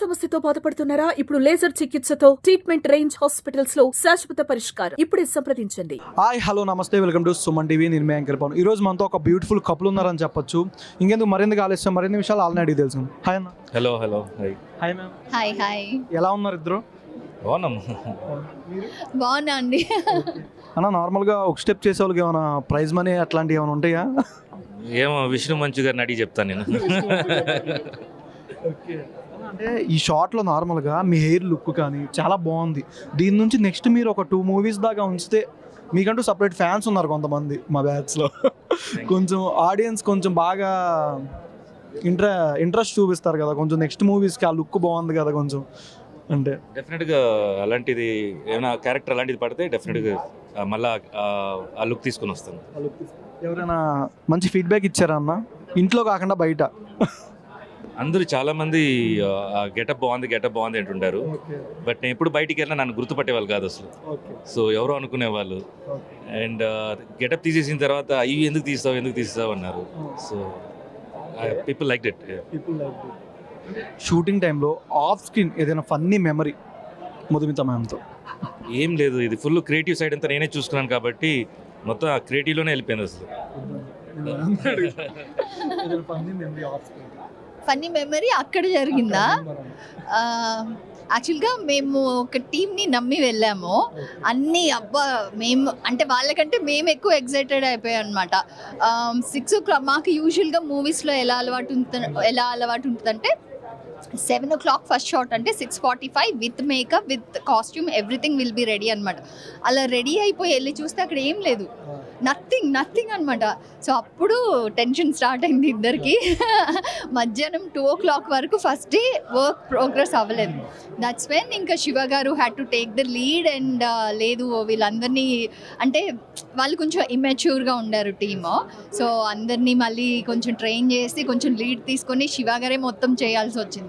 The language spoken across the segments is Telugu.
సమస్యతో బాధపడుతున్నారా? ఇప్పుడు లేజర్ చికిత్సతో ట్రీట్మెంట్ రేంజ్ హాస్పిటల్స్ లో శాశ్వత పరిష్కారం. ఇప్పుడే సంప్రదించండి. హాయ్ హలో నమస్తే, వెల్కమ్ టు సుమన్ టీవీ. నేను మీ యాంకర్ పవన్. ఈ రోజు మనతో ఒక బ్యూటిఫుల్ కపుల్ ఉన్నారని చెప్పొచ్చు. ఇంకెందుకు మరింత ఆలస్యం, మరిన్ని విషయాలు ఆల్రెడీ తెలుసు. హాయ్ అన్న. Hello hi hi ma'am. Hi ఎలా ఉన్నారు ఇద్దరు? బాగున్నా అండి. అన్న, నార్మల్గా ఒక స్టెప్ చేసే వాళ్ళకి ఏమైనా ప్రైజ్ మనీ అట్లాంటివి ఏమైనా ఉంటాయా? ఏమో విష్ణు మంచు గారిని అడిగి చెప్తాను నేను. అంటే ఈ షార్ట్లో నార్మల్గా మీ హెయిర్ లుక్ కానీ చాలా బాగుంది. దీని నుంచి నెక్స్ట్ మీరు ఒక 2 మూవీస్ దాకా ఉంచితే, మీకంటూ సపరేట్ ఫ్యాన్స్ ఉన్నారు కొంతమంది మా బ్యాచ్లో. కొంచెం ఆడియన్స్ కొంచెం బాగా ఇంట్రెస్ట్ చూపిస్తారు కదా కొంచెం నెక్స్ట్ మూవీస్కి. ఆ లుక్ బాగుంది కదా కొంచెం. అంటే డెఫినెట్గా అలాంటిది ఏమైనా క్యారెక్టర్ అలాంటిది పడితే డెఫినెట్గా మళ్ళీ ఆ లుక్ తీసుకుని వస్తాను. ఎవరైనా మంచి ఫీడ్బ్యాక్ ఇచ్చారా అన్న, ఇంట్లో కాకుండా బయట? అందరూ చాలామంది గెటప్ బాగుంది అంటుంటారు. బట్ నేను ఎప్పుడు బయటికి వెళ్ళినా నన్ను గుర్తుపట్టేవాళ్ళు కాదు అసలు. సో ఎవరో అనుకునేవాళ్ళు. అండ్ గెటప్ తీసేసిన తర్వాత ఇవి ఎందుకు తీస్తావు అన్నారు. So people like it. Shooting టైంలో ఆఫ్ స్క్రీన్ ఏదైనా ఫన్నీ మెమరీ మధుమిత మ్యామ్తో? ఏం లేదు, ఇది ఫుల్ క్రియేటివ్ సైడ్ అంతా నేనే చూసుకున్నాను కాబట్టి మొత్తం ఆ క్రియేటివ్లోనే వెళ్ళిపోయింది అసలు. ఫన్నీ మెమరీ అక్కడ జరిగిందా? యాక్చువల్గా మేము ఒక టీమ్ని నమ్మి వెళ్ళాము. అన్నీ అబ్బా, మేము అంటే వాళ్ళకంటే మేము ఎక్కువ ఎక్సైటెడ్ అయిపోయాం అనమాట. 6 o'clock మాకు యూజువల్గా మూవీస్లో ఎలా అలవాటు ఉంటుందంటే 7 o'clock ఫస్ట్ షాట్ అంటే 6:45 with makeup with costume everything will be ready అనమాట. అలా రెడీ అయిపోయి వెళ్ళి చూస్తే అక్కడ ఏం లేదు, నథింగ్ అనమాట. సో అప్పుడు టెన్షన్ స్టార్ట్ అయింది ఇద్దరికి. మధ్యాహ్నం 2 o'clock వరకు ఫస్ట్ డే వర్క్ ప్రోగ్రెస్ అవ్వలేదు. దట్స్ వెన్ ఇంకా శివ గారు had to take the lead. And లేదు, వీళ్ళందరినీ అంటే వాళ్ళు కొంచెం ఇమ్మెచ్యూర్గా ఉండారు టీమ్. సో అందరినీ మళ్ళీ కొంచెం ట్రైన్ చేసి కొంచెం లీడ్ తీసుకొని శివ గారే మొత్తం చేయాల్సి వచ్చింది.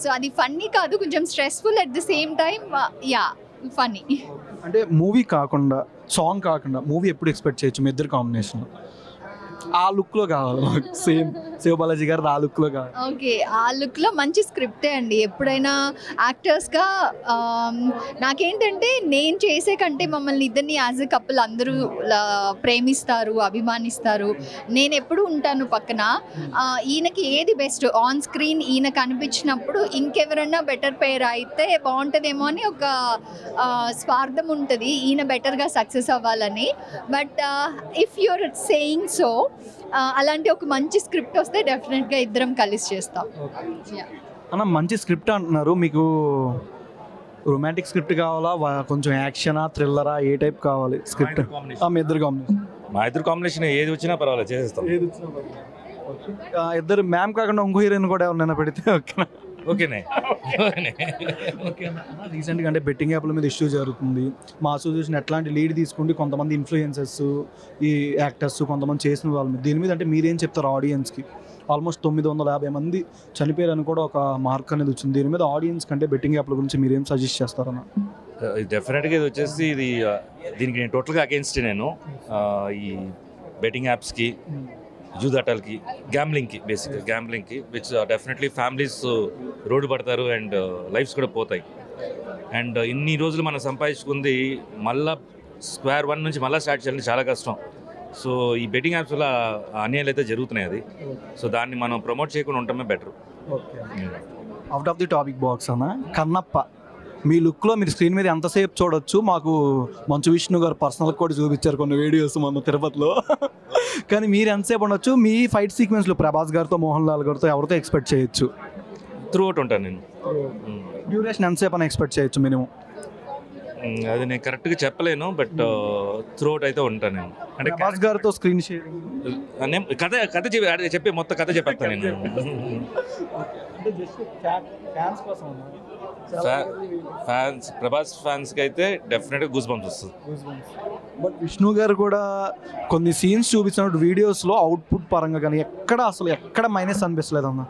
సో అది ఫన్నీ కాదు, కొంచెం stressful at the same time. Funny. అంటే మూవీ కాకుండా, సాంగ్ కాకుండా మూవీ ఎప్పుడు ఎక్స్పెక్ట్ చేయొచ్చు మీ ఇద్దరు కాంబినేషన్? ఆ లుక్లో కావాలి మాకు. సేమ్ శివబాలాజీ గారు ఆ లుక్లో కావాలి. ఓకే, ఆ లుక్లో మంచి స్క్రిప్టే అండి. ఎప్పుడైనా యాక్టర్స్గా నాకేంటంటే నేను చేసే కంటే మమ్మల్ని ఇద్దరిని యాజ్ ఎ కపుల్ అందరూ ప్రేమిస్తారు, అభిమానిస్తారు. నేను ఎప్పుడు ఉంటాను పక్కన. ఈయనకి ఏది బెస్ట్ ఆన్ స్క్రీన్ ఈయన కనిపించినప్పుడు ఇంకెవరన్నా బెటర్ పేర్ అయితే బాగుంటుందేమో అని ఒక స్వార్థం ఉంటుంది, ఈయన బెటర్గా సక్సెస్ అవ్వాలని. But if you're saying so, అలాంటి ఒక మంచి స్క్రిప్ట్ వస్తే డెఫినెట్గా ఇద్దరం కలిసి చేస్తాం. అన్న, మంచి స్క్రిప్ట్ అంటున్నారు. మీకు రొమాంటిక్ స్క్రిప్ట్ కావాలా, కొంచెం యాక్షనా, థ్రిల్లరా, ఏ టైప్ కావాలి స్క్రిప్ట్? మీ ఇద్దరు కాంబినేషన్? మా ఇద్దరు కాంబినేషన్ ఏది వచ్చినా పర్వాలేదు, చేసేస్తాం. ఇద్దరు మ్యామ్ కాకుండా ఇంకో హీరోయిన్ కూడా ఎవరినైనా పెడితే ఓకేనా? ఓకేనే. రీసెంట్గా అంటే బెట్టింగ్ యాప్ల మీద ఇష్యూ జరుగుతుంది. మా అసోసియేషన్ ఎట్లాంటి లీడ్ తీసుకుంటే కొంతమంది ఇన్ఫ్లుయెన్సర్స్, ఈ యాక్టర్స్ కొంతమంది చేసిన వాళ్ళ మీద, దీని మీద అంటే మీరేం చెప్తారు ఆడియన్స్కి? ఆల్మోస్ట్ 950 మంది చనిపోయారని కూడా ఒక మార్క్ అనేది వచ్చింది. దీని మీద ఆడియన్స్ కంటే బెట్టింగ్ యాప్ల గురించి మీరేం సజెస్ట్ చేస్తారన్న? డెఫినెట్గా ఇది వచ్చేసి దీనికి నేను టోటల్గా అగేన్స్ట్. నేను ఈ బెట్టింగ్ యాప్స్కి, జూదాటాలకి, గ్యాంబ్లింగ్కి విచ్ డెఫినెట్లీ ఫ్యామిలీస్ రోడ్డు పడతారు అండ్ లైఫ్స్ కూడా పోతాయి. అండ్ ఇన్ని రోజులు మనం సంపాదించుకుంది మళ్ళీ స్క్వేర్ 1 నుంచి మళ్ళీ స్టార్ట్ చేయాలంటే చాలా కష్టం. సో ఈ బెట్టింగ్ యాప్స్ వల్ల అన్యాయాలు అయితే జరుగుతున్నాయి. అది సో దాన్ని మనం ప్రమోట్ చేయకుండా ఉండటమే better. Out of the topic box అన్న, కన్నప్ప మీ లుక్లో మీరు స్క్రీన్ మీద ఎంతసేపు చూడొచ్చు? మాకు మంచు విష్ణు గారు పర్సనల్ కూడా చూపించారు కొన్ని వీడియోస్ మొన్న తిరుపతిలో. కానీ మీరు ఎంతసేపు ఉండొచ్చు? మీ ఫైట్ సీక్వెన్స్లో ప్రభాస్ గారితో, మోహన్ లాల్ గారితో ఎవరితో ఎక్స్పెక్ట్ చేయొచ్చు? త్రూ అవుట్ ఉంటాను నేను. డ్యూరేషన్ ఎంతసేపు అని ఎక్స్పెక్ట్ చేయొచ్చు మినిమం? అది నేను కరెక్ట్గా చెప్పలేను, బట్ త్రూ అవుట్ అయితే ఉంటాను నేను. అంటే ప్రభాస్ గారితో స్క్రీన్ షేరింగ్ కథ చెప్పి మొత్తం కథ చెప్పేస్తాను నేను. ప్రభాస్ ఫ్యాన్స్కి అయితే డెఫినెట్గా గూస్ బంప్స్ వస్తుంది. బట్ విష్ణు గారు కూడా కొన్ని సీన్స్ చూపించినప్పుడు వీడియోస్లో అవుట్పుట్ పరంగా కానీ ఎక్కడ మైనస్ అనిపించలేదు అన్న.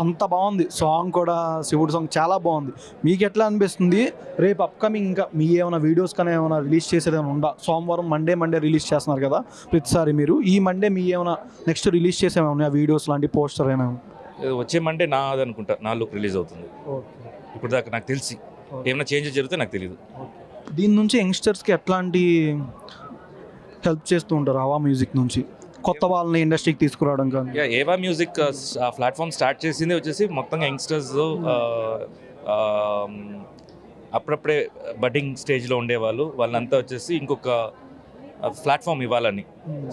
అంత బాగుంది సాంగ్ కూడా, శివుడు సాంగ్ చాలా బాగుంది. మీకు ఎట్లా అనిపిస్తుంది? రేపు అప్కమింగ్ ఇంకా మీ ఏమైనా వీడియోస్ కానీ ఏమైనా రిలీజ్ చేసేది ఏమైనా ఉందా? సోమవారం మండే రిలీజ్ చేస్తున్నారు కదా ప్రతిసారి మీరు. ఈ మండే మీ ఏమైనా నెక్స్ట్ రిలీజ్ చేసేమైనా వీడియోస్ లాంటి పోస్టర్ అయినా? వచ్చే మండే నాది అనుకుంటా, నా లుక్ రిలీజ్ అవుతుంది. ఇప్పుడు దాకా నాకు తెలిసి ఏమైనా చేంజెస్ జరిగితే నాకు తెలియదు. దీని నుంచి యంగ్స్టర్స్కి ఎట్లాంటి హెల్ప్ చేస్తూ ఉంటారు అవా మ్యూజిక్ నుంచి కొత్త వాళ్ళని ఇండస్ట్రీకి తీసుకురావడం కానీ? ఏవా మ్యూజిక్ ఆ ప్లాట్ఫామ్ స్టార్ట్ చేసింది వచ్చేసి మొత్తంగా యంగ్స్టర్స్, అప్పుడప్పుడే బడ్డింగ్ స్టేజ్లో ఉండేవాళ్ళు, వాళ్ళంతా వచ్చేసి ఇంకొక ప్లాట్ఫామ్ ఇవ్వాలని.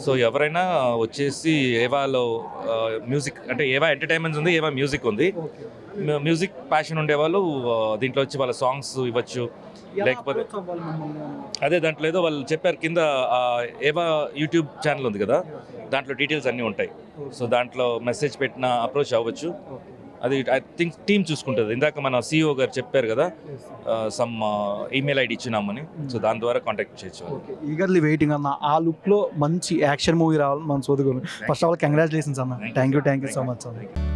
సో ఎవరైనా వచ్చేసి ఏవాలో మ్యూజిక్ అంటే ఏవా ఎంటర్టైన్మెంట్స్ ఉంది, ఏవా మ్యూజిక్ ఉంది, మ్యూజిక్ ప్యాషన్ ఉండేవాళ్ళు దీంట్లో వచ్చి వాళ్ళ సాంగ్స్ ఇవ్వచ్చు. లేకపోతే అదే దాంట్లో ఏదో వాళ్ళు చెప్పారు కింద ఏవా యూట్యూబ్ ఛానల్ ఉంది కదా, దాంట్లో డీటెయిల్స్ అన్నీ ఉంటాయి. సో దాంట్లో మెసేజ్ పెట్టిన అప్రోచ్ అవ్వచ్చు. అది ఐ థింక్ టీమ్ చూసుకుంటుంది. ఇందాక మన CEO గారు చెప్పారు కదా, సమ్ ఈమెయిల్ ఐడి ఇచ్చినామని, సో దాని ద్వారా కాంటాక్ట్ చేయొచ్చు. ఈగర్లీ వెయిటింగ్ అన్న. ఆ లుక్లో మంచి యాక్షన్ మూవీ రావాలి మన సోదుగోలు. ఫస్ట్ ఆఫ్ ఆల్ కంగ్రాచులేషన్స్ అన్న. థ్యాంక్ యూ సో మచ్ అన్న.